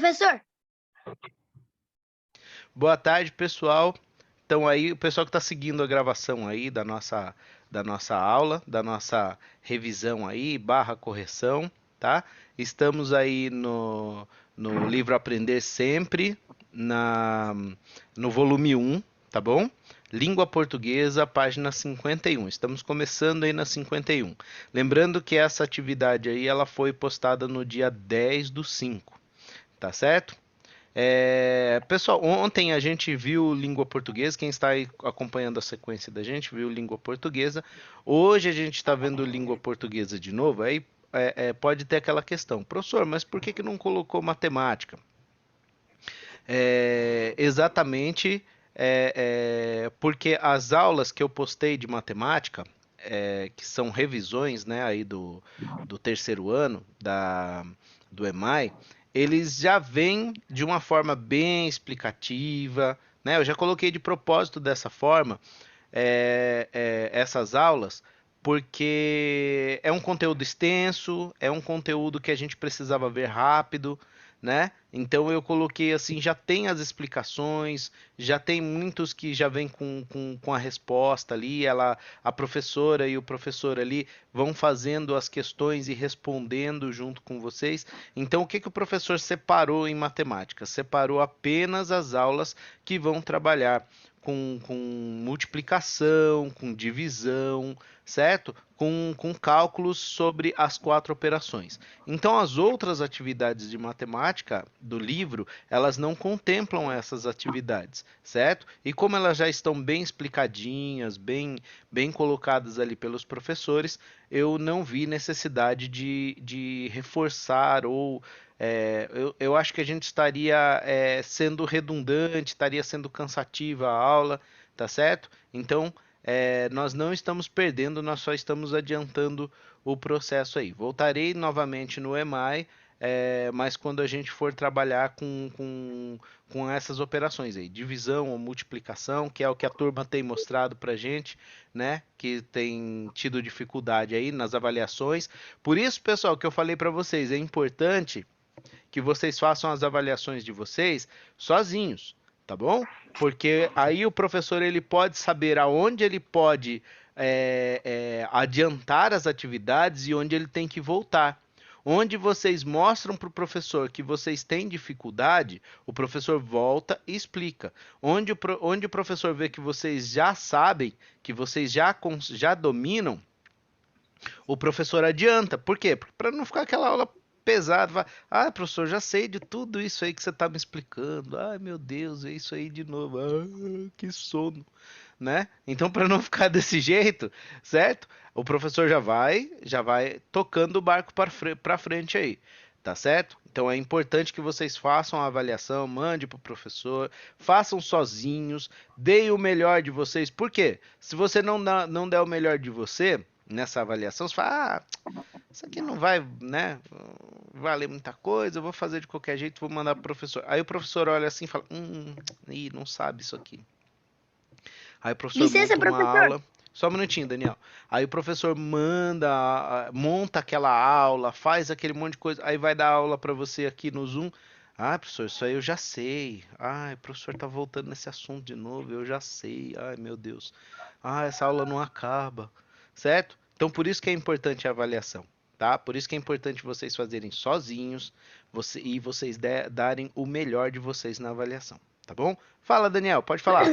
Professor, Boa tarde, pessoal. Então aí, o pessoal que está seguindo a gravação aí da nossa aula, da nossa revisão aí, barra correção, tá? Estamos aí no livro Aprender Sempre, na, no volume 1, tá bom? Língua Portuguesa, página 51. Estamos começando aí na 51. Lembrando que essa atividade aí, ela foi postada no dia 10/5, tá certo? Pessoal, ontem a gente viu língua portuguesa. Quem está aí acompanhando a sequência da gente viu língua portuguesa. Hoje a gente está vendo língua portuguesa de novo. Aí pode ter aquela questão, professor, mas por que não colocou matemática? Exatamente porque as aulas que eu postei de matemática, que são revisões, né, aí do terceiro ano do EMAI, eles já vêm de uma forma bem explicativa, né? Eu já coloquei de propósito dessa forma essas aulas, porque é um conteúdo extenso, é um conteúdo que a gente precisava ver rápido, né? Então eu coloquei assim, já tem as explicações, já tem muitos que já vêm com a resposta ali, a professora e o professor ali vão fazendo as questões e respondendo junto com vocês. Então o que o professor separou em matemática? Separou apenas as aulas que vão trabalhar com multiplicação, com divisão, certo? Com cálculos sobre as quatro operações. Então, as outras atividades de matemática do livro, elas não contemplam essas atividades, certo? E como elas já estão bem explicadinhas, bem colocadas ali pelos professores, eu não vi necessidade de reforçar ou eu acho que a gente estaria sendo redundante, estaria sendo cansativa a aula, tá certo? Então, nós não estamos perdendo, nós só estamos adiantando o processo aí. Voltarei novamente no EMAI, mas quando a gente for trabalhar com essas operações aí, divisão ou multiplicação, que é o que a turma tem mostrado para gente, né? Que tem tido dificuldade aí nas avaliações. Por isso, pessoal, que eu falei para vocês, é importante que vocês façam as avaliações de vocês sozinhos, tá bom? Porque aí o professor ele pode saber aonde ele pode adiantar as atividades e onde ele tem que voltar. Onde vocês mostram para o professor que vocês têm dificuldade, o professor volta e explica. Onde o professor vê que vocês já sabem, que vocês já dominam, o professor adianta. Por quê? Para não ficar aquela aula pesada. Ah, professor, já sei de tudo isso aí que você está me explicando. Ai, meu Deus, é isso aí de novo. Ah, que sono, né? Então, para não ficar desse jeito, certo? O professor já vai tocando o barco para frente aí, tá certo? Então é importante que vocês façam a avaliação, mande para o professor, façam sozinhos, deem o melhor de vocês. Por quê? Se você não der o melhor de você nessa avaliação, você fala, isso aqui não vai, né, valer muita coisa, eu vou fazer de qualquer jeito, vou mandar pro professor. Aí o professor olha assim e fala, não sabe isso aqui. Aí o professor licença, monta uma professor. aula. Só um minutinho, Daniel. Aí o professor monta aquela aula, faz aquele monte de coisa, aí vai dar aula para você aqui no Zoom. Ah, professor, isso aí eu já sei. Ai, o professor tá voltando nesse assunto de novo, eu já sei. Ai, meu Deus. Ah, essa aula não acaba. Certo? Então por isso que é importante a avaliação, tá? Por isso que é importante vocês fazerem sozinhos e vocês darem o melhor de vocês na avaliação, tá bom? Fala, Daniel, pode falar.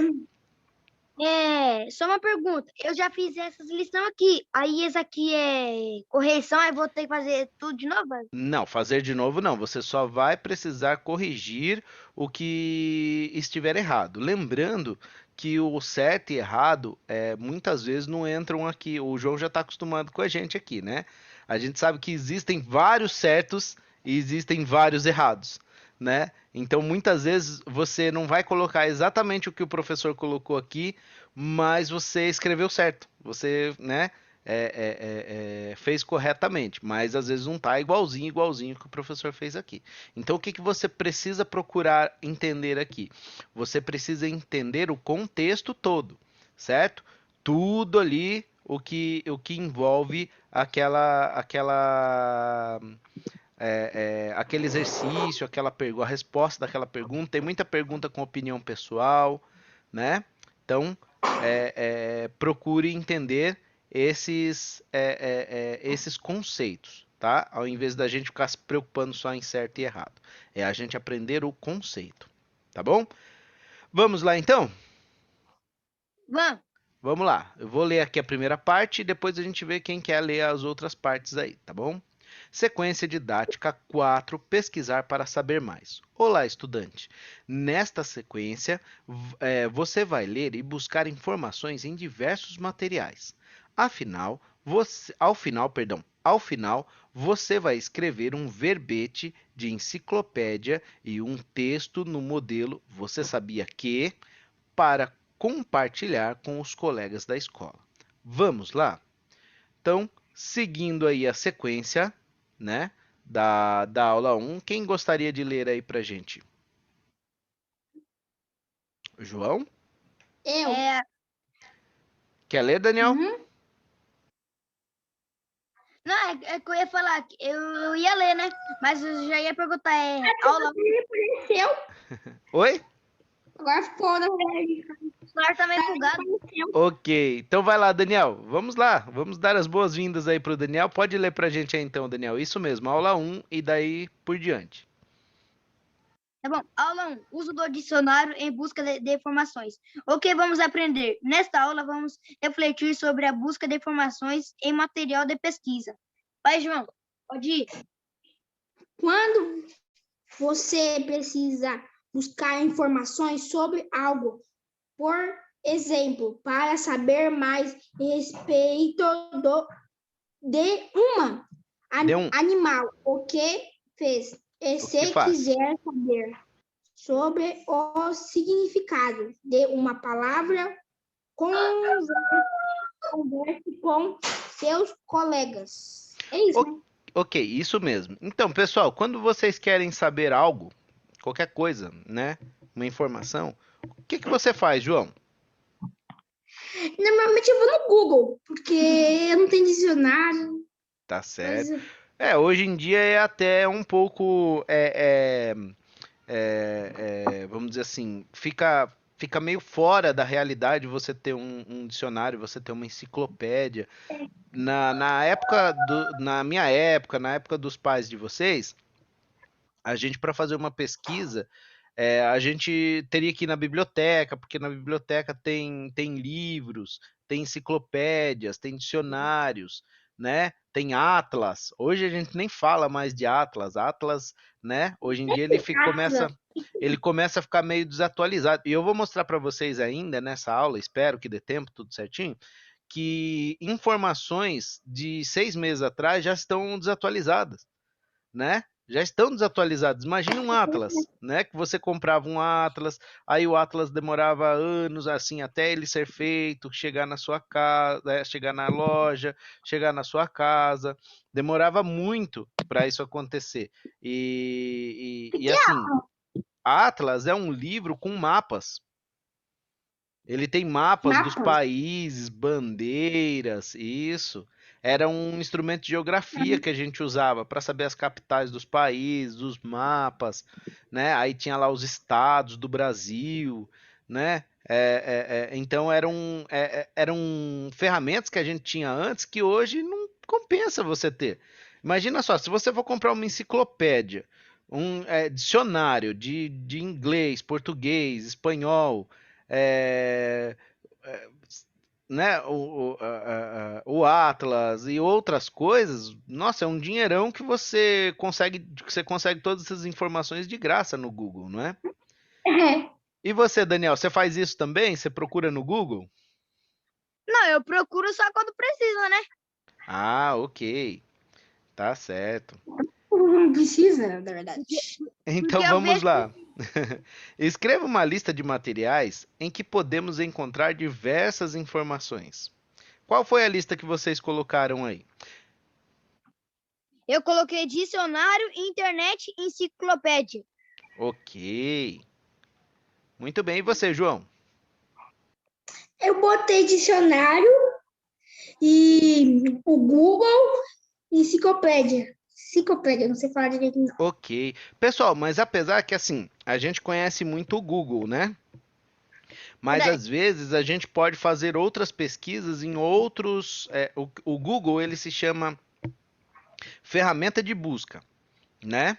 Só uma pergunta. Eu já fiz essas lições aqui. Aí esse aqui é correção, aí vou ter que fazer tudo de novo? Não, fazer de novo não. Você só vai precisar corrigir o que estiver errado. Lembrando que o certo e errado muitas vezes não entram aqui. O João já está acostumado com a gente aqui, né? A gente sabe que existem vários certos e existem vários errados, né? Então muitas vezes você não vai colocar exatamente o que o professor colocou aqui, mas você escreveu certo. Você, né? Fez corretamente, mas às vezes não tá igualzinho que o professor fez aqui. Então o que você precisa procurar entender aqui? Você precisa entender o contexto todo, certo? Tudo ali o que envolve aquela aquele exercício, a resposta daquela pergunta. Tem muita pergunta com opinião pessoal, né? Então, procure entender esses conceitos, tá? Ao invés da gente ficar se preocupando só em certo e errado. É a gente aprender o conceito, tá bom? Vamos lá então? Vamos. Vamos lá. Eu vou ler aqui a primeira parte e depois a gente vê quem quer ler as outras partes aí, tá bom? Sequência didática 4, pesquisar para saber mais. Olá, estudante. Nesta sequência, você vai ler e buscar informações em diversos materiais. Ao final, você vai escrever um verbete de enciclopédia e um texto no modelo Você sabia que? Para compartilhar com os colegas da escola. Vamos lá? Então, seguindo aí a sequência, né, da aula 1, quem gostaria de ler aí pra gente? João? Eu. Quer ler, Daniel? Uhum. Não, é que eu ia falar, eu ia ler, né? Mas eu já ia perguntar, aula 1. Apareceu. Oi? Agora ficou, na verdade. O celular tá meio bugado. Ok, então vai lá, Daniel. Vamos lá, vamos dar as boas-vindas aí pro Daniel. Pode ler pra gente aí então, Daniel. Isso mesmo, aula 1 e daí por diante. Tá bom. Aula 1. Uso do dicionário em busca de informações. O que vamos aprender? Nesta aula, vamos refletir sobre a busca de informações em material de pesquisa. Vai, João. Pode ir. Quando você precisa buscar informações sobre algo, por exemplo, para saber mais a respeito de animal, o que fez? E se quiser saber sobre o significado de uma palavra, converse com seus colegas. É isso, né? Ok, isso mesmo. Então, pessoal, quando vocês querem saber algo, qualquer coisa, né? Uma informação, o que você faz, João? Normalmente eu vou no Google, porque eu não tenho dicionário. Tá certo. Hoje em dia é até um pouco, vamos dizer assim, fica meio fora da realidade você ter um dicionário, você ter uma enciclopédia. Na minha época, na época dos pais de vocês, a gente, para fazer uma pesquisa, a gente teria que ir na biblioteca, porque na biblioteca tem livros, tem enciclopédias, tem dicionários, né? Tem atlas. Hoje a gente nem fala mais de atlas. Atlas, né? Hoje em dia ele começa a ficar meio desatualizado. E eu vou mostrar para vocês ainda nessa aula, espero que dê tempo, tudo certinho, que informações de 6 meses atrás já estão desatualizadas, né? Já estão desatualizados. Imagine um Atlas, né? Que você comprava um Atlas, aí o Atlas demorava anos assim até ele ser feito, chegar na sua casa, chegar na loja, chegar na sua casa. Demorava muito para isso acontecer. E assim, Atlas é um livro com mapas. Ele tem mapas dos países, bandeiras, isso. Era um instrumento de geografia que a gente usava para saber as capitais dos países, os mapas, né? Aí tinha lá os estados do Brasil, né? Então eram ferramentas que a gente tinha antes que hoje não compensa você ter. Imagina só, se você for comprar uma enciclopédia, um dicionário de inglês, português, espanhol, é, é, né, o Atlas e outras coisas, nossa, é um dinheirão que você consegue todas essas informações de graça no Google, não é? E você, Daniel, você faz isso também? Você procura no Google? Não, eu procuro só quando precisa, né? Ah, ok. Tá certo. Não precisa, na verdade. Então vamos lá. Escreva uma lista de materiais em que podemos encontrar diversas informações. Qual foi a lista que vocês colocaram aí? Eu coloquei dicionário, internet e enciclopédia. Ok. Muito bem. E você, João? Eu botei dicionário e o Google e enciclopédia. Enciclopédia, não sei falar direito, não. Ok. Pessoal, mas apesar que assim, a gente conhece muito o Google, né? Mas Verdade. às vezes a gente pode fazer outras pesquisas em outros. O Google ele se chama ferramenta de busca, né?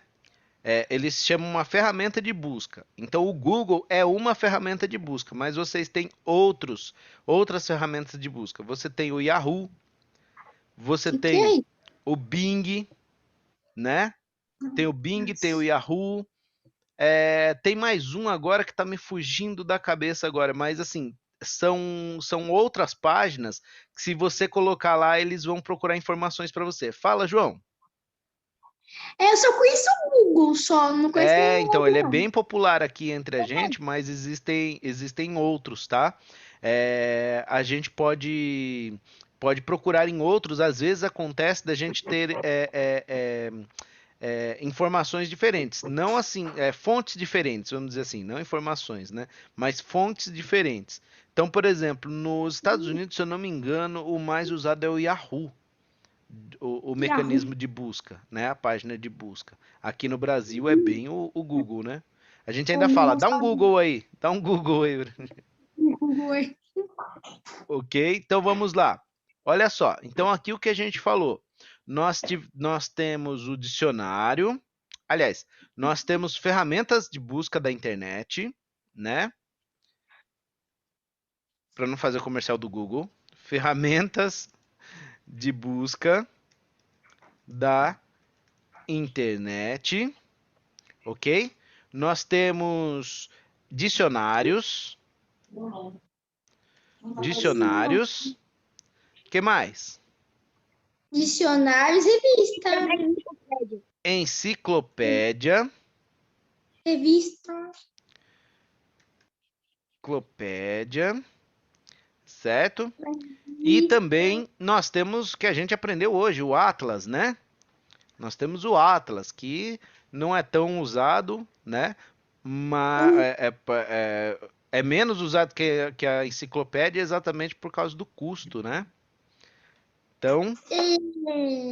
Eles chamam uma ferramenta de busca. Então o Google é uma ferramenta de busca, mas vocês têm outras ferramentas de busca. Você tem o Yahoo, você O que tem é isso? o Bing, né? Tem o Bing, tem o Yahoo. Tem mais um agora que está me fugindo da cabeça agora, mas assim, são outras páginas que se você colocar lá, eles vão procurar informações para você. Fala, João. Eu só conheço o Google, só, não conheço nenhum Então, outro, ele é não. bem popular aqui entre a gente, mas existem outros, tá? A gente pode procurar em outros, às vezes acontece da gente ter informações diferentes, não assim, fontes diferentes, vamos dizer assim, não informações, né? Mas fontes diferentes. Então, por exemplo, nos Estados Unidos, se eu não me engano, o mais usado é o Yahoo, o Yahoo. mecanismo de busca, né? A página de busca. Aqui no Brasil é bem o Google, né? A gente ainda fala, dá um Google aí, dá um Google aí. Google. Ok? Então vamos lá. Olha só. Então aqui o que a gente falou. Nós temos o dicionário. Aliás, nós temos ferramentas de busca da internet, né? Para não fazer o comercial do Google. Ferramentas de busca da internet, ok? Nós temos dicionários. Dicionários. Que mais? Dicionários, revista. Enciclopédia. Revista. Enciclopédia, certo? E Revista. também nós temos que a gente aprendeu hoje, o Atlas, né? Nós temos o Atlas, que não é tão usado, né? Mas é menos usado que a enciclopédia exatamente por causa do custo, né? Então,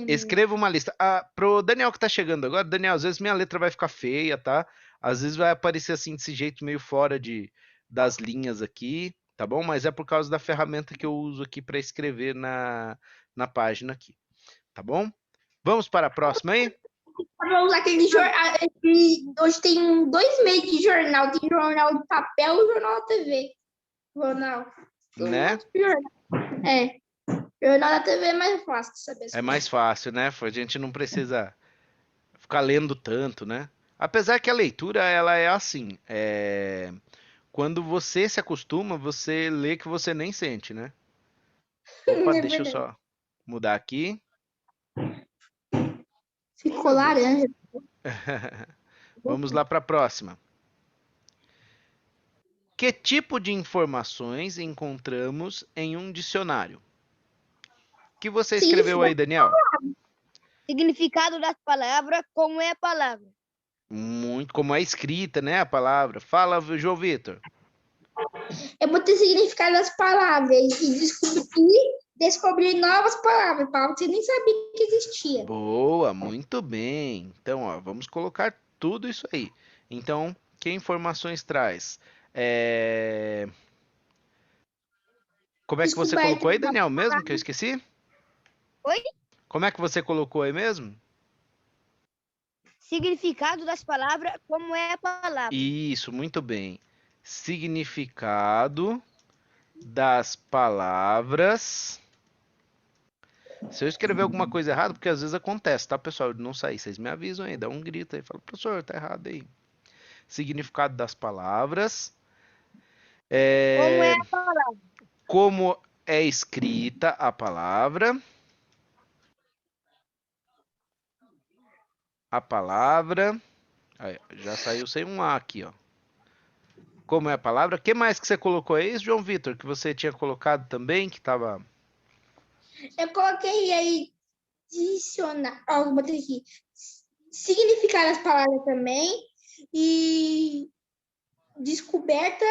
escreva uma lista. Pro Daniel que tá chegando agora, Daniel, às vezes minha letra vai ficar feia, tá? Às vezes vai aparecer assim desse jeito meio fora das linhas aqui, tá bom? Mas é por causa da ferramenta que eu uso aqui para escrever na página aqui, tá bom? Vamos para a próxima aí? Vamos usar aquele jornal. Hoje tem dois meios de jornal. Tem jornal de papel e jornal da TV. Jornal. Né? É. Jornal da TV é mais fácil de saber as É coisas. mais fácil, né? A gente não precisa ficar lendo tanto, né? Apesar que a leitura, ela é assim, quando você se acostuma, você lê que você nem sente, né? Opa, É deixa eu verdade. só mudar aqui. Oh, Ficou meu Deus. laranja. Vamos lá para a próxima. Que tipo de informações encontramos em um dicionário? O que você escreveu aí, Daniel? Significado das palavras, como é a palavra. Muito como é escrita, né, a palavra. Fala, João Vitor. Eu botei significado das palavras e descobrir novas palavras que você nem sabia que existia. Boa, muito bem. Então, ó, vamos colocar tudo isso aí. Então, que informações traz? Como é que você Descoberta colocou aí, da Daniel, mesmo que eu esqueci? Oi? Como é que você colocou aí mesmo? Significado das palavras, como é a palavra. Isso, muito bem. Significado das palavras. Se eu escrever alguma coisa errada, porque às vezes acontece, tá, pessoal? Não sair, vocês me avisam aí, dá um grito aí, fala, professor, tá errado aí. Significado das palavras. Como é É, a palavra. como é escrita a palavra. A palavra. Aí, já saiu sem um A aqui, ó. Como é a palavra? O que mais que você colocou aí, João Vitor? Que você tinha colocado também, que tava. Eu coloquei aí dicionário. Ó, botei aqui. Significado das palavras também. E descoberta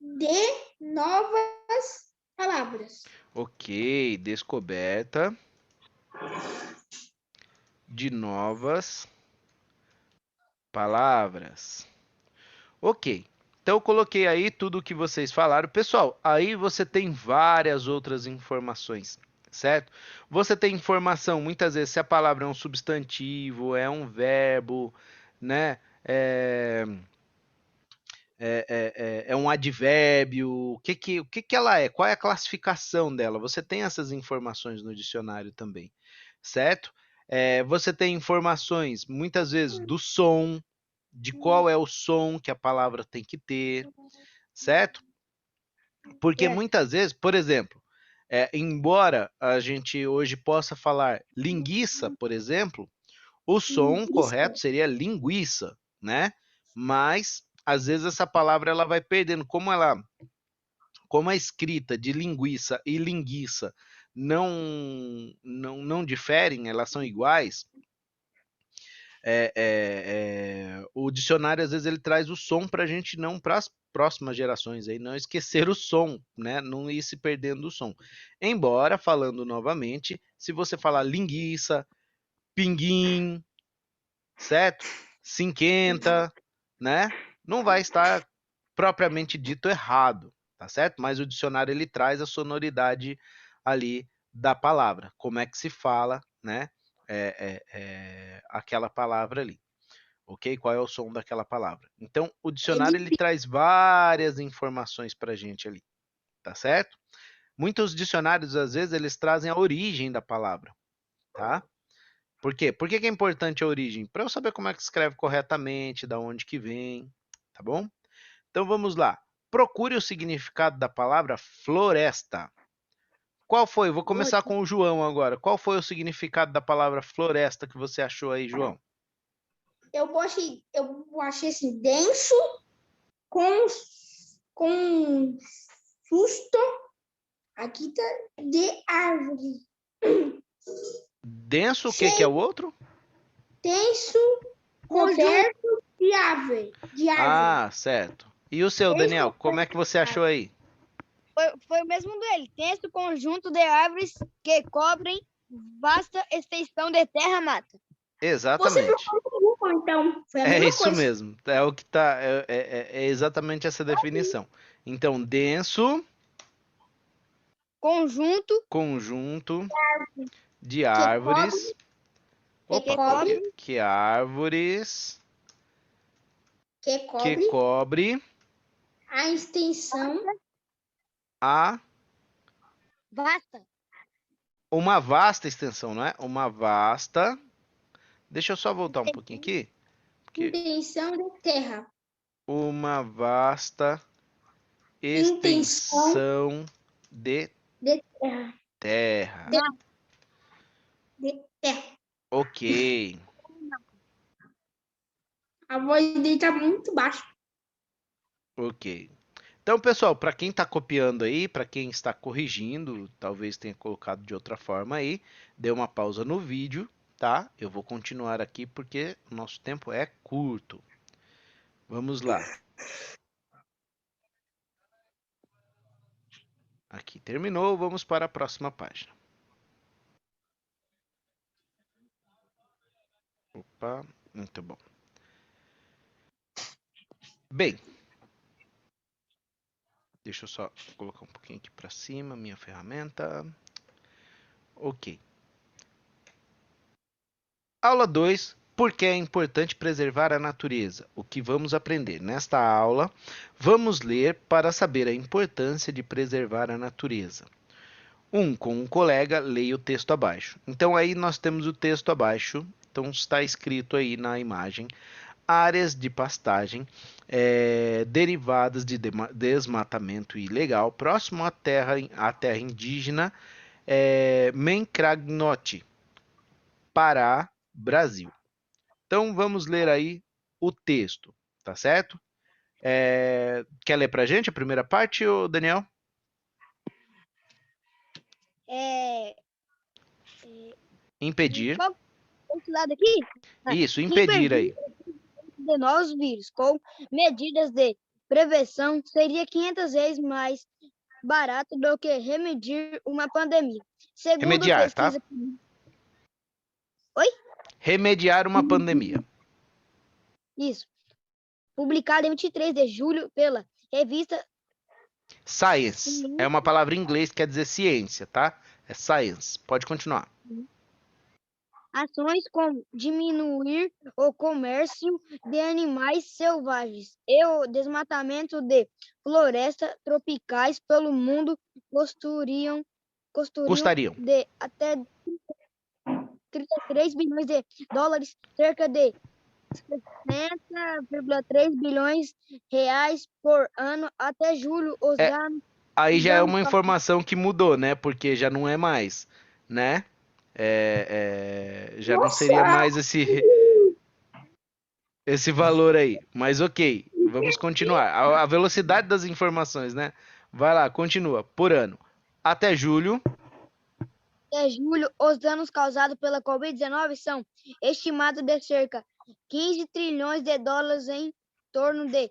de novas palavras. Ok, descoberta de novas palavras. Ok. Então, eu coloquei aí tudo o que vocês falaram. Pessoal, aí você tem várias outras informações, certo? Você tem informação, muitas vezes, se a palavra é um substantivo, é um verbo, né? É um advérbio, o que ela é? Qual é a classificação dela? Você tem essas informações no dicionário também, certo? Você tem informações, muitas vezes, do som, de qual é o som que a palavra tem que ter, certo? Porque Certo. muitas vezes, por exemplo, embora a gente hoje possa falar linguiça, por exemplo, o som correto seria linguiça, né? Mas às vezes essa palavra ela vai perdendo, como a escrita de linguiça e linguiça não diferem, elas são iguais. O dicionário às vezes ele traz o som para a gente não para as próximas gerações aí não esquecer o som, né? Não ir se perdendo o som. Embora falando novamente, se você falar linguiça, pinguim, certo? Cinquenta, né? Não vai estar propriamente dito errado, tá certo? Mas o dicionário ele traz a sonoridade ali da palavra, como é que se fala, né? Aquela palavra ali, ok? Qual é o som daquela palavra? Então, o dicionário ele traz várias informações para a gente ali, tá certo? Muitos dicionários às vezes eles trazem a origem da palavra, tá? Por quê? Por que que é importante a origem? Para eu saber como é que escreve corretamente, da onde que vem, tá bom? Então vamos lá. Procure o significado da palavra floresta. Qual foi? Vou começar com o João agora. Qual foi o significado da palavra floresta que você achou aí, João? Eu achei assim, denso, com susto. Aqui tá de árvore. Denso, o que que é o outro? Denso, coberto de árvore. Ah, certo. E o seu, Daniel, como é que você achou aí? Foi o mesmo dele. Tenso conjunto de árvores que cobrem vasta extensão de terra-mata. Exatamente. Você procurou no Google, então. Foi a mesma Isso coisa. mesmo. É o que tá. É exatamente essa definição. Então, denso, conjunto de árvores. Opa, que árvores que cobre a extensão a Vasta. uma vasta extensão, não é? Uma vasta. Deixa eu só voltar um pouquinho aqui. extensão de terra. Uma vasta extensão de terra. De terra. Ok. A voz dele tá muito baixa. Ok. Então, pessoal, para quem está copiando aí, para quem está corrigindo, talvez tenha colocado de outra forma aí, dê uma pausa no vídeo, tá? Eu vou continuar aqui porque o nosso tempo é curto. Vamos lá. Aqui terminou, vamos para a próxima página. Opa, muito bom. Bem, deixa eu só colocar um pouquinho aqui para cima, minha ferramenta. Ok. Aula 2. Por que é importante preservar a natureza? O que vamos aprender? Nesta aula, vamos ler para saber a importância de preservar a natureza. Com um colega, leia o texto abaixo. Então, aí nós temos o texto abaixo. Então, está escrito aí na imagem. Áreas de pastagem derivadas de desmatamento ilegal próximo à terra indígena Mencragnote, Pará, Brasil. Então vamos ler aí o texto, tá certo? Quer ler pra gente a primeira parte, ô Daniel? Impedir. Qual esse lado aqui? Isso, impedir aí. De novos vírus com medidas de prevenção seria 500 vezes mais barato do que remediar uma pandemia. Segundo Remediar, pesquisa... tá? Oi? Remediar uma pandemia. Isso. Publicado em 23 de julho pela revista Science. É uma palavra em inglês que quer dizer ciência, tá? É science. Pode continuar. Ações como diminuir o comércio de animais selvagens e o desmatamento de florestas tropicais pelo mundo custariam Custariam. de até 33 bilhões de dólares, cerca de 60,3 bilhões reais por ano até julho. Os É, danos Aí já é danos uma informação que mudou, né? Porque já não é mais, né? Já não seria Nossa! mais esse valor aí. Mas ok, vamos continuar. A velocidade das informações, né? Vai lá, continua. Por ano. Até julho, Até julho, os danos causados pela Covid-19 são estimados de cerca de 15 trilhões de dólares, em torno de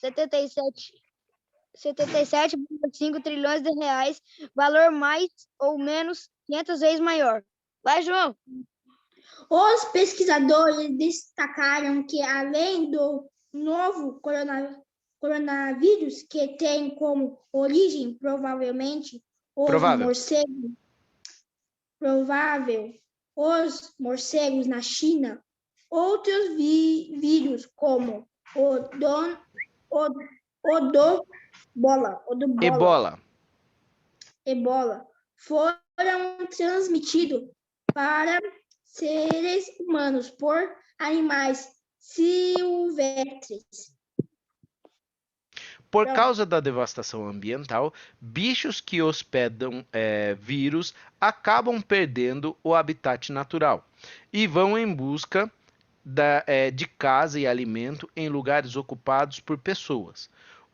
77,5 trilhões de reais, valor mais ou menos 500 vezes maior. Vai, João. Os pesquisadores destacaram que, além do novo coronavírus, que tem como origem provavelmente os provável. morcegos na China, outros vírus como o do Ebola foram transmitidos para seres humanos por animais silvestres. Por causa da devastação ambiental, bichos que hospedam vírus acabam perdendo o habitat natural e vão em busca de casa e alimento em lugares ocupados por pessoas,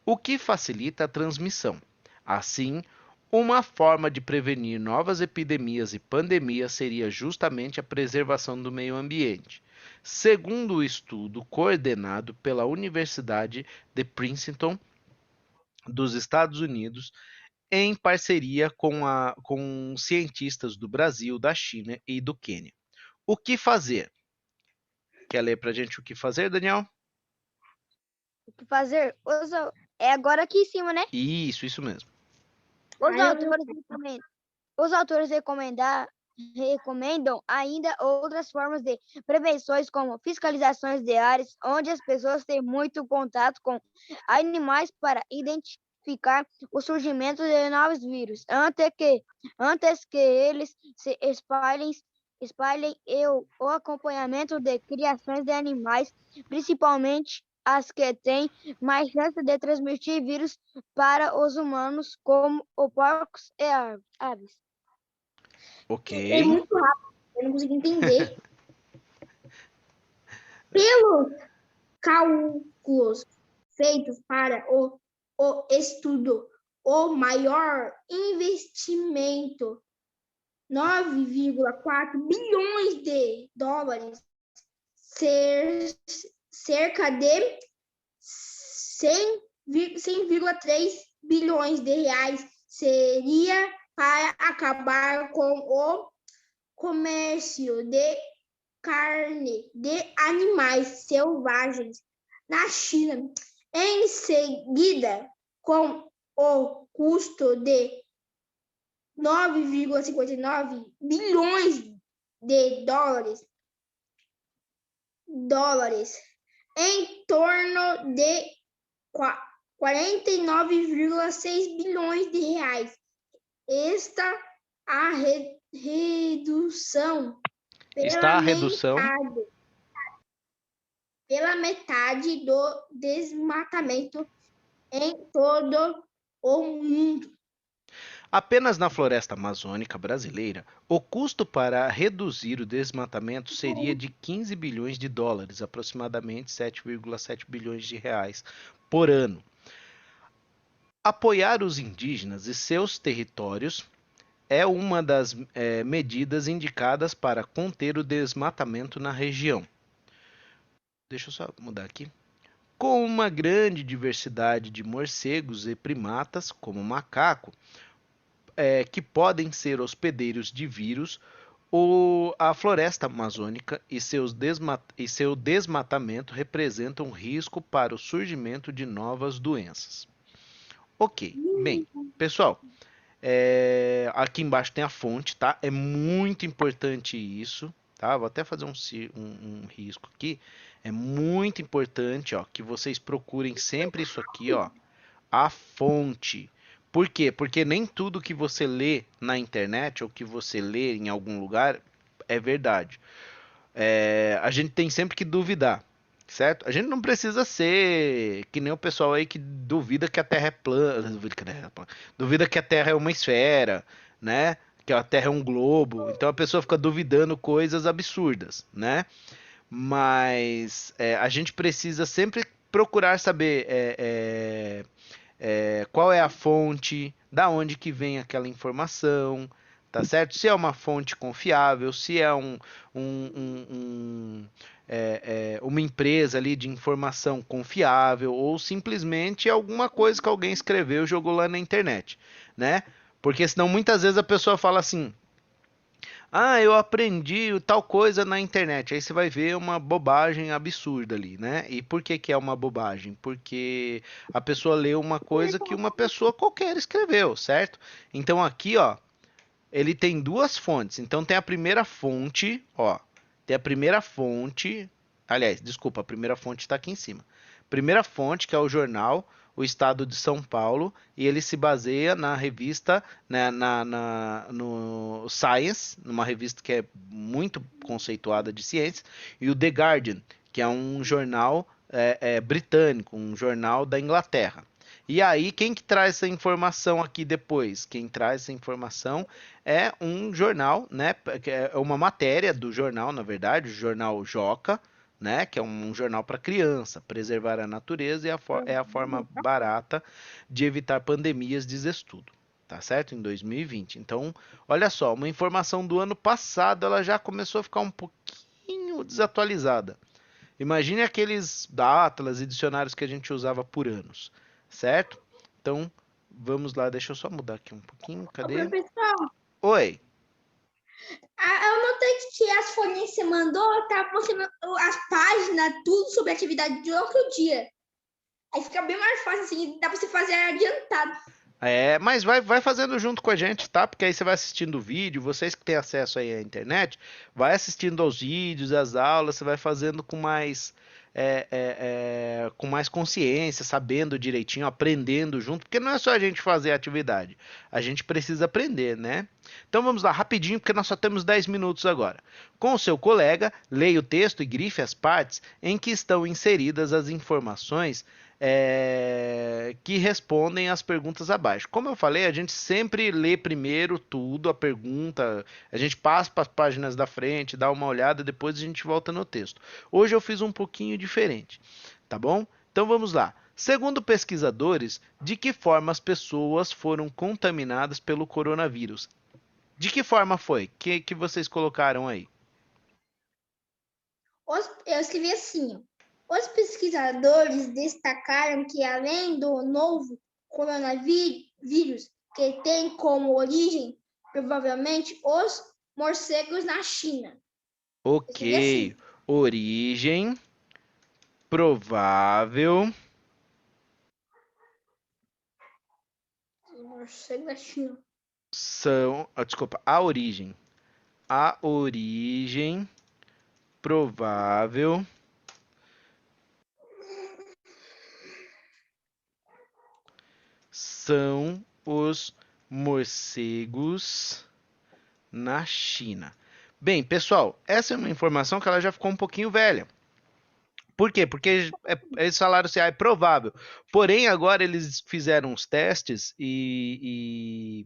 o que facilita a transmissão. Assim, uma forma de prevenir novas epidemias e pandemias seria justamente a preservação do meio ambiente, segundo o estudo coordenado pela Universidade de Princeton dos Estados Unidos, em parceria com cientistas do Brasil, da China e do Quênia. O que fazer? Quer ler para a gente o que fazer, Daniel? O que fazer? É agora aqui em cima, né? Isso mesmo. Os autores recomendam ainda outras formas de prevenções, como fiscalizações de áreas onde as pessoas têm muito contato com animais, para identificar o surgimento de novos vírus antes que eles se espalhem e o acompanhamento de criações de animais, principalmente as que têm mais chance de transmitir vírus para os humanos, como os porcos e aves. Ok. É muito rápido, eu não consigo entender. Pelos cálculos feitos para o estudo, o maior investimento, 9,4 bilhões de dólares, cerca de 100,3 bilhões de reais, seria para acabar com o comércio de carne de animais selvagens na China. Em seguida, com o custo de 9,59 bilhões de dólares, em torno de 49,6 bilhões de reais. Esta a redução pela metade do desmatamento em todo o mundo. Apenas na floresta amazônica brasileira, o custo para reduzir o desmatamento seria de 15 bilhões de dólares, aproximadamente 7,7 bilhões de reais por ano. Apoiar os indígenas e seus territórios é uma das medidas indicadas para conter o desmatamento na região. Deixa eu só mudar aqui. Com uma grande diversidade de morcegos e primatas, como o macaco, que podem ser hospedeiros de vírus, A floresta amazônica e seu desmatamento representam um risco para o surgimento de novas doenças. Ok, bem, pessoal, aqui embaixo tem a fonte, tá? É muito importante isso, tá? Vou até fazer um risco aqui. É muito importante, ó, que vocês procurem sempre isso aqui, ó, a fonte. Por quê? Porque nem tudo que você lê na internet ou que você lê em algum lugar é verdade. A gente tem sempre que duvidar, certo? A gente não precisa ser que nem o pessoal aí que duvida que a Terra é plana, duvida que a Terra é uma esfera, né? Que a Terra é um globo. Então a pessoa fica duvidando coisas absurdas, né? Mas a gente precisa sempre procurar saber qual é a fonte, da onde que vem aquela informação, tá certo? Se é uma fonte confiável, se é uma empresa ali de informação confiável ou simplesmente alguma coisa que alguém escreveu e jogou lá na internet, né? Porque senão muitas vezes a pessoa fala assim: ah, eu aprendi tal coisa na internet. Aí você vai ver uma bobagem absurda ali, né? E por que que é uma bobagem? Porque a pessoa leu uma coisa que uma pessoa qualquer escreveu, certo? Então aqui, ó, ele tem duas fontes. Então tem a primeira fonte, ó, tem a primeira fonte. Aliás, desculpa, a primeira fonte está aqui em cima. Primeira fonte, que é o jornal O Estado de São Paulo, e ele se baseia na revista, né, no Science, numa revista que é muito conceituada de ciência, e o The Guardian, que é um jornal britânico, um jornal da Inglaterra. E aí, quem que traz essa informação aqui depois? Quem traz essa informação é um jornal, né? É uma matéria do jornal, na verdade, o jornal Joca, né? Que é um jornal para criança. Preservar a natureza é a forma barata de evitar pandemias, diz estudo. Tá certo? Em 2020. Então, olha só, uma informação do ano passado, ela já começou a ficar um pouquinho desatualizada. Imagine aqueles atlas e dicionários que a gente usava por anos, certo? Então, vamos lá, deixa eu só mudar aqui um pouquinho, Ô, cadê? professor, Oi. eu notei que as folhinhas que você mandou, tá mostrando as páginas, tudo sobre a atividade de outro dia. Aí fica bem mais fácil, assim, dá pra você fazer adiantado. Mas vai fazendo junto com a gente, tá? Porque aí você vai assistindo o vídeo, vocês que têm acesso aí à internet, vai assistindo aos vídeos, às aulas, você vai fazendo com mais consciência, sabendo direitinho, aprendendo junto, porque não é só a gente fazer a atividade, a gente precisa aprender, né? Então vamos lá, rapidinho, porque nós só temos 10 minutos agora. Com o seu colega, leia o texto e grife as partes em que estão inseridas as informações que respondem às perguntas abaixo. Como eu falei, a gente sempre lê primeiro tudo, a pergunta, a gente passa para as páginas da frente, dá uma olhada, depois a gente volta no texto. Hoje eu fiz um pouquinho diferente, tá bom? Então vamos lá. Segundo pesquisadores, de que forma as pessoas foram contaminadas pelo coronavírus? De que forma foi? Que vocês colocaram aí? Eu escrevi assim, ó. Os pesquisadores destacaram que, além do novo coronavírus, que tem como origem, provavelmente, os morcegos na China. Eu escrevi assim, Ok. Origem provável. os morcegos da China. Desculpa, a origem. A origem provável são os morcegos na China. Bem, pessoal, essa é uma informação que ela já ficou um pouquinho velha. Por quê? Porque eles falaram assim, é provável. Porém, agora eles fizeram os testes e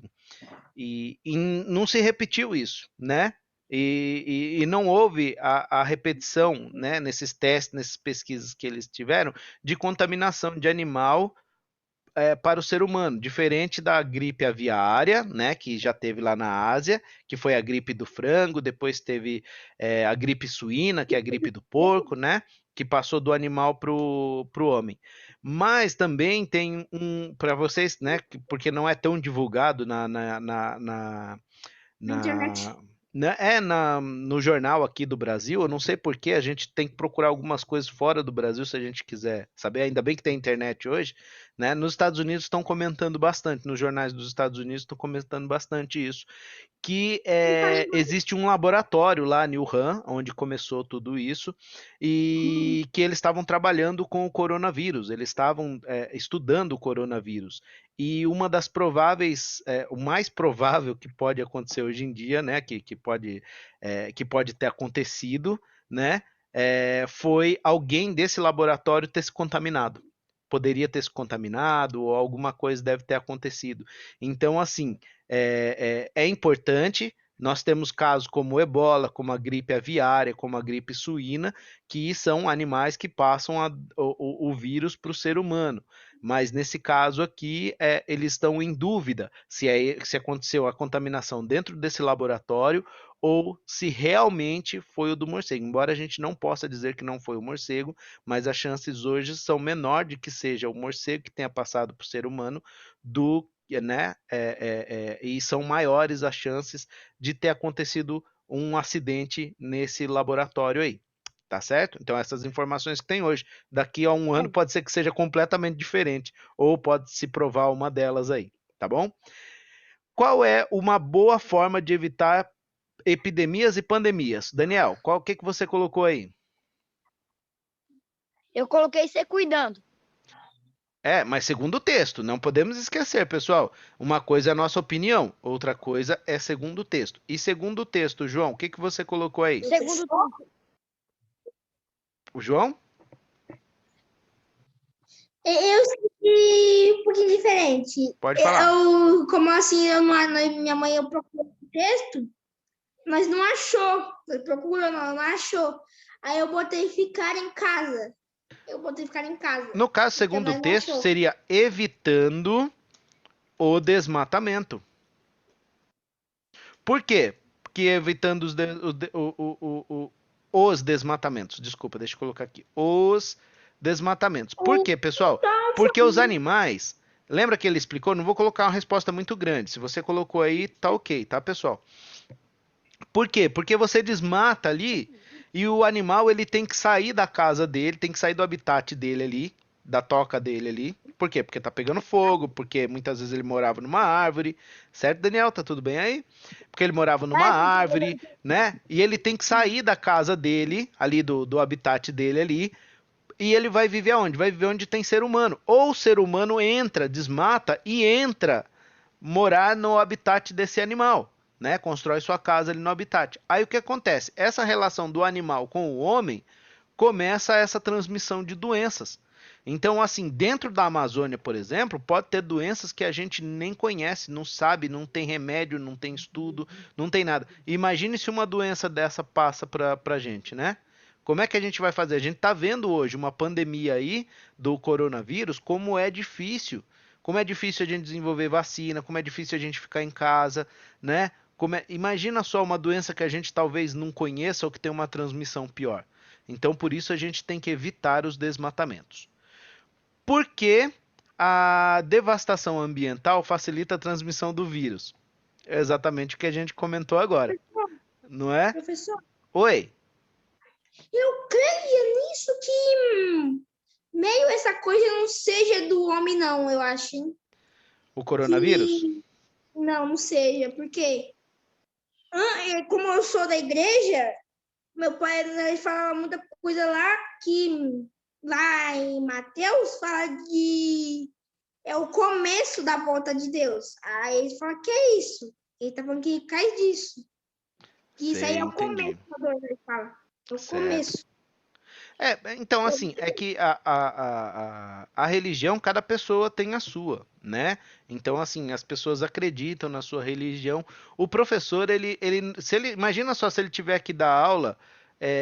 não se repetiu isso, né? E não houve a repetição, né, nesses testes, nessas pesquisas que eles tiveram, de contaminação de animal para o ser humano, diferente da gripe aviária, né, que já teve lá na Ásia, que foi a gripe do frango, depois teve a gripe suína, que é a gripe do porco, né, que passou do animal para o homem. Mas também tem para vocês, né, porque não é tão divulgado Na internet. Né, no jornal aqui do Brasil, eu não sei por que a gente tem que procurar algumas coisas fora do Brasil se a gente quiser saber, ainda bem que tem internet hoje, né? Nos Estados Unidos estão comentando bastante, nos jornais dos Estados Unidos estão comentando bastante isso, que existe um laboratório lá em Wuhan, onde começou tudo isso, e que eles estavam trabalhando com o coronavírus, eles estavam estudando o coronavírus. E uma das prováveis, o mais provável que pode acontecer hoje em dia, né, que pode ter acontecido, né, foi alguém desse laboratório ter se contaminado. Poderia ter se contaminado ou alguma coisa deve ter acontecido. Então, assim, é importante. Nós temos casos como o ebola, como a gripe aviária, como a gripe suína, que são animais que passam o vírus para o ser humano. Mas nesse caso aqui, eles estão em dúvida se aconteceu a contaminação dentro desse laboratório ou se realmente foi o do morcego. Embora a gente não possa dizer que não foi o morcego, mas as chances hoje são menor de que seja o morcego que tenha passado para o ser humano do, né? E são maiores as chances de ter acontecido um acidente nesse laboratório aí. Tá certo? Então, essas informações que tem hoje, daqui a um ano pode ser que seja completamente diferente, ou pode se provar uma delas aí, tá bom? Qual é uma boa forma de evitar epidemias e pandemias? Daniel, o que você colocou aí? Eu coloquei se cuidando. Mas segundo o texto, não podemos esquecer, pessoal. Uma coisa é a nossa opinião, outra coisa é segundo o texto. E segundo o texto, João, o que você colocou aí? Segundo O João? Eu senti um pouquinho diferente. Pode falar. Como assim, minha mãe eu procurei o texto, mas não achou. Eu procurou, não achou. Aí eu botei ficar em casa. No caso, segundo o texto, seria evitando o desmatamento. Por quê? Porque evitando os desmatamentos. Desculpa, deixa eu colocar aqui. Os desmatamentos. Por quê, pessoal? Porque os animais. Lembra que ele explicou? Não vou colocar uma resposta muito grande. Se você colocou aí, tá ok, tá, pessoal? Por quê? Porque você desmata ali e o animal ele tem que sair da casa dele, tem que sair do habitat dele ali, da toca dele ali. Por quê? Porque tá pegando fogo, porque muitas vezes ele morava numa árvore, certo, Daniel? Tá tudo bem aí? Porque ele morava numa árvore, né? E ele tem que sair da casa dele, ali do habitat dele ali, e ele vai viver aonde? Vai viver onde tem ser humano. Ou o ser humano entra, desmata e entra morar no habitat desse animal, né? Constrói sua casa ali no habitat. Aí o que acontece? Essa relação do animal com o homem começa essa transmissão de doenças. Então, assim, dentro da Amazônia, por exemplo, pode ter doenças que a gente nem conhece, não sabe, não tem remédio, não tem estudo, não tem nada. Imagine se uma doença dessa passa para a gente, né? Como é que a gente vai fazer? A gente está vendo hoje uma pandemia aí do coronavírus, como é difícil a gente desenvolver vacina, como é difícil a gente ficar em casa, né? Imagina só uma doença que a gente talvez não conheça ou que tem uma transmissão pior. Então, por isso a gente tem que evitar os desmatamentos. Porque a devastação ambiental facilita a transmissão do vírus. É exatamente o que a gente comentou agora, não é? Professor, Oi. eu creio nisso que meio essa coisa não seja do homem, não, eu acho, hein? O coronavírus? Não seja, porque como eu sou da igreja, meu pai ele falava muita coisa lá que lá em Mateus fala de é o começo da volta de Deus. Aí ele fala que é isso. Ele tá falando que cai disso. Que isso aí é o começo da dor, ele fala. É o começo. Então, assim, é que a religião, cada pessoa tem a sua, né? Então, assim, as pessoas acreditam na sua religião. O professor, imagina só se ele tiver que dar aula,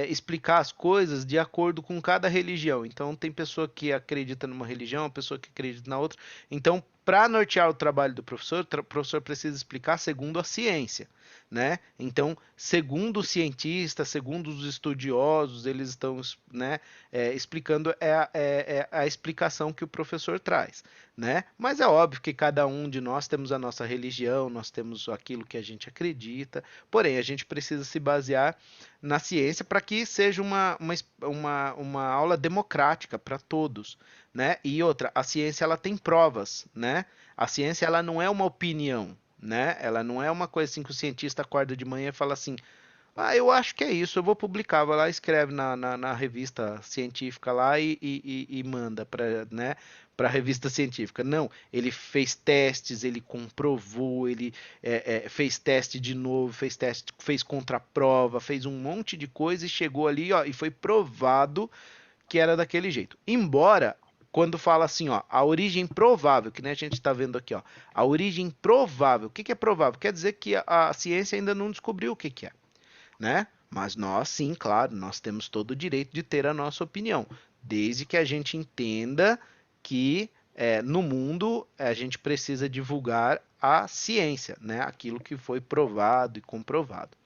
explicar as coisas de acordo com cada religião. Então, tem pessoa que acredita numa religião, pessoa que acredita na outra. Então, para nortear o trabalho do professor, o professor precisa explicar segundo a ciência. né? Então, segundo os cientistas, segundo os estudiosos, eles estão, né, explicando a explicação que o professor traz, né? Mas é óbvio que cada um de nós temos a nossa religião, nós temos aquilo que a gente acredita, porém, a gente precisa se basear na ciência para que seja uma aula democrática para todos, né? E outra, a ciência ela tem provas, né? A ciência ela não é uma opinião, né? Ela não é uma coisa assim que o cientista acorda de manhã e fala assim, ah, eu acho que é isso, eu vou publicar, vai lá, escreve na revista científica lá e manda para, né, para a revista científica. Não, ele fez testes, ele comprovou, ele fez teste de novo, fez teste, fez contraprova, fez um monte de coisa e chegou ali, ó, e foi provado que era daquele jeito. Embora, quando fala assim, ó, a origem provável, que nem a gente está vendo aqui, ó, a origem provável, o que que é provável? Quer dizer que a ciência ainda não descobriu o que que é, né? Mas nós, sim, claro, nós temos todo o direito de ter a nossa opinião, desde que a gente entenda que no mundo a gente precisa divulgar a ciência, né? Aquilo que foi provado e comprovado.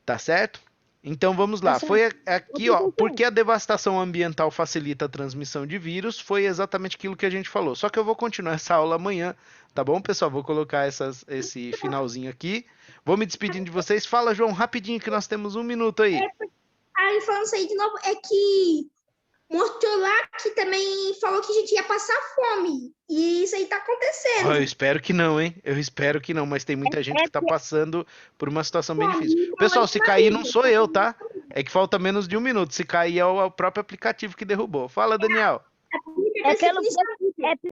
Tá certo? Então vamos lá. Foi aqui, ó, porque a devastação ambiental facilita a transmissão de vírus, foi exatamente aquilo que a gente falou. Só que eu vou continuar essa aula amanhã, tá bom, pessoal? Vou colocar esse finalzinho aqui. Vou me despedindo de vocês. Fala, João, rapidinho que nós temos 1 minuto aí. Aí falando isso aí de novo, é que mostrou lá que também falou que a gente ia passar fome. E isso aí tá acontecendo. Eu espero que não, hein? Eu espero que não, mas tem muita gente que tá passando por uma situação bem difícil. Pessoal, se cair não sou eu, tá? É que falta menos de 1 minuto. Se cair é o próprio aplicativo que derrubou. Fala, Daniel. É pelo